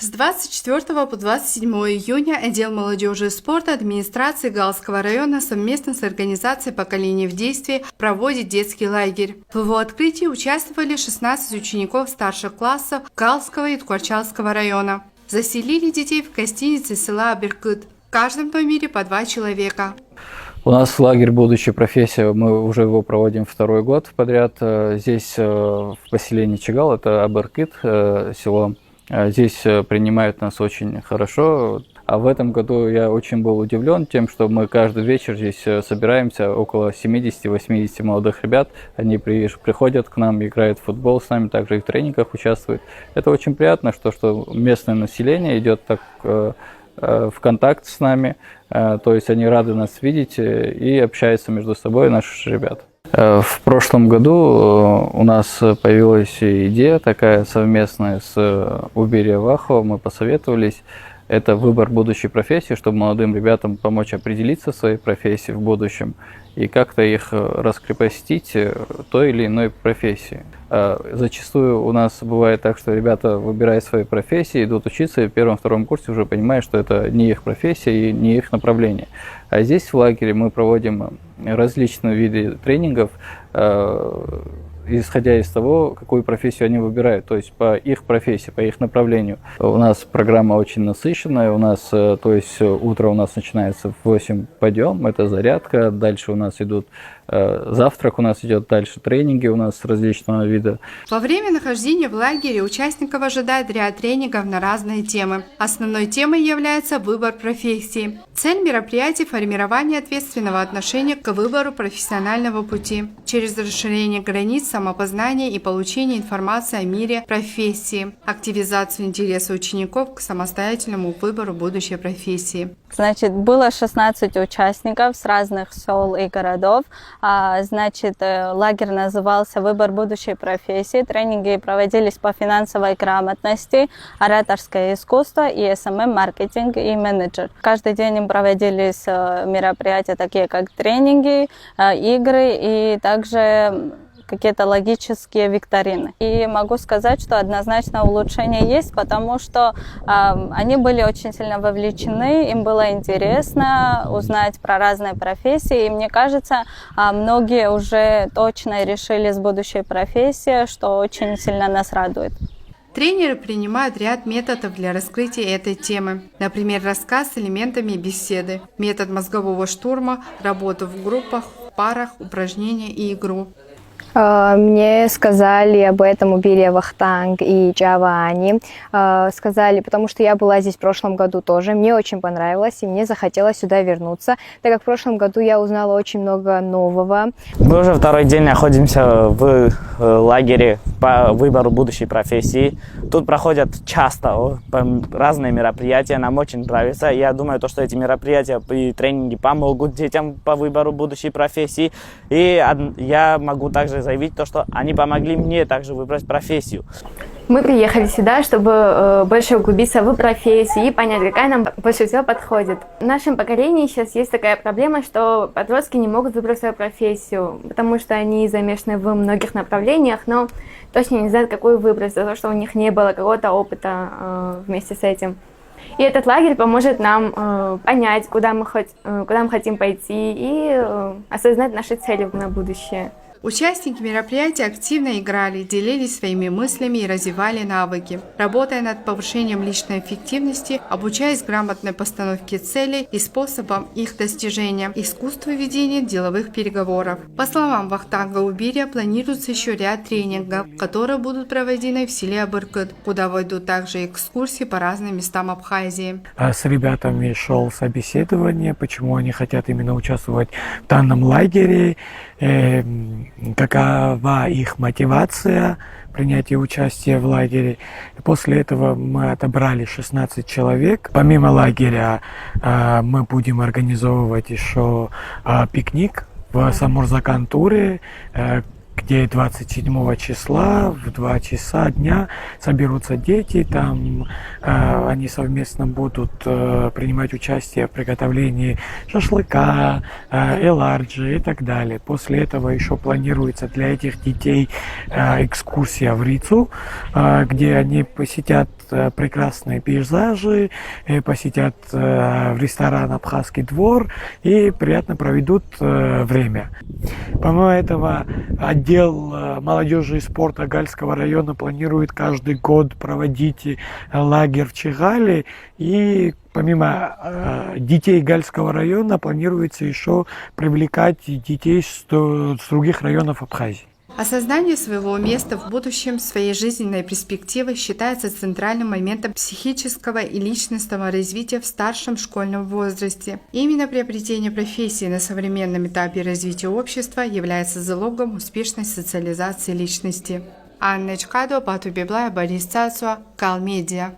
С 24 по 27 июня отдел молодежи и спорта администрации Галского района совместно с организацией «Поколение в действии» проводит детский лагерь. В его открытии участвовали 16 учеников старших классов Галского и Ткачевского района. Заселили детей в гостинице села Аберкыт. В каждом номере по 2 человека. У нас лагерь «Будущая профессия», мы уже его проводим второй год подряд. Здесь в поселении Чагал, это Аберкыт, село. Здесь принимают нас очень хорошо. А в этом году я очень был удивлен тем, что мы каждый вечер здесь собираемся, около 70-80 молодых ребят. Они приходят к нам, играют в футбол с нами, также и в тренингах участвуют. Это очень приятно, что местное население идет так в контакт с нами, то есть они рады нас видеть и общаются между собой, наши ребята. В прошлом году у нас появилась идея такая совместная с Уберия Вахо, мы посоветовались. Это выбор будущей профессии, чтобы молодым ребятам помочь определиться в своей профессии в будущем и как-то их раскрепостить той или иной профессии. Зачастую у нас бывает так, что ребята выбирают свои профессии, идут учиться, и в первом-втором курсе уже понимают, что это не их профессия и не их направление. А здесь в лагере мы проводим различные виды тренингов, исходя из того, какую профессию они выбирают, то есть по их профессии, по их направлению. У нас программа очень насыщенная, у нас, то есть утро у нас начинается в 8 подъем, это зарядка, дальше у нас идут завтрак, у нас идет дальше тренинги у нас различного вида. Во время нахождения в лагере участников ожидает ряд тренингов на разные темы. Основной темой является выбор профессии. Цель мероприятия – формирование ответственного отношения к выбору профессионального пути через расширение границ самопознания и получение информации о мире профессии, активизацию интереса учеников к самостоятельному выбору будущей профессии. Значит, было 16 участников с разных сел и городов. Значит, лагерь назывался «Выбор будущей профессии». Тренинги проводились по финансовой грамотности, ораторское искусство и СММ-маркетинг и менеджер. Каждый день проводились мероприятия, такие как тренинги, игры и также какие-то логические викторины. И могу сказать, что однозначно улучшение есть, потому что они были очень сильно вовлечены, им было интересно узнать про разные профессии. И мне кажется, многие уже точно решили с будущей профессией, что очень сильно нас радует. Тренеры принимают ряд методов для раскрытия этой темы. Например, рассказ с элементами беседы, метод мозгового штурма, работу в группах, в парах, упражнения и игру. Мне сказали об этом Уберия Вахтанг и Джавани. Сказали, потому что я была здесь в прошлом году тоже. Мне очень понравилось, и мне захотелось сюда вернуться, так как в прошлом году я узнала очень много нового. Мы уже второй день находимся в лагере по выбору будущей профессии. Тут проходят часто разные мероприятия, нам очень нравится. Я думаю, что эти мероприятия и тренинги помогут детям по выбору будущей профессии. И я могу также заявить что они помогли мне также выбрать профессию. Мы приехали сюда, чтобы больше углубиться в профессии и понять, какая нам больше всего подходит. В нашем поколении сейчас есть такая проблема, что подростки не могут выбрать свою профессию, потому что они замешаны в многих направлениях, но точно не знают, какую выбрать, за то, что у них не было какого-то опыта вместе с этим. И этот лагерь поможет нам понять, куда мы хотим пойти и осознать наши цели на будущее. Участники мероприятия активно играли, делились своими мыслями и развивали навыки, работая над повышением личной эффективности, обучаясь грамотной постановке целей и способам их достижения, искусству ведения деловых переговоров. По словам Вахтанга Уберия, планируется еще ряд тренингов, которые будут проведены в селе Аберкыт, куда войдут также экскурсии по разным местам Абхазии. С ребятами шел собеседование, почему они хотят именно участвовать в данном лагере, какова их мотивация принятия участия в лагере. И после этого мы отобрали 16 человек. Помимо лагеря мы будем организовывать еще пикник в Самурзакан-Туре, где 27 числа в 2 часа дня соберутся дети, там они совместно будут принимать участие в приготовлении шашлыка, эларджи и так далее. После этого еще планируется для этих детей экскурсия в Рицу, где они посетят прекрасные пейзажи, посетят в ресторан «Абхазский двор» и приятно проведут время. Помимо этого, отдел молодежи и спорта Гальского района планирует каждый год проводить лагерь в Чигале, и помимо детей Гальского района планируется еще привлекать детей с других районов Абхазии. Осознание своего места в будущем, своей жизненной перспективы считается центральным моментом психического и личностного развития в старшем школьном возрасте. Именно приобретение профессии на современном этапе развития общества является залогом успешной социализации личности. Анна Чкадо, Бату Библая, Борис Цацуа, Калмедиа.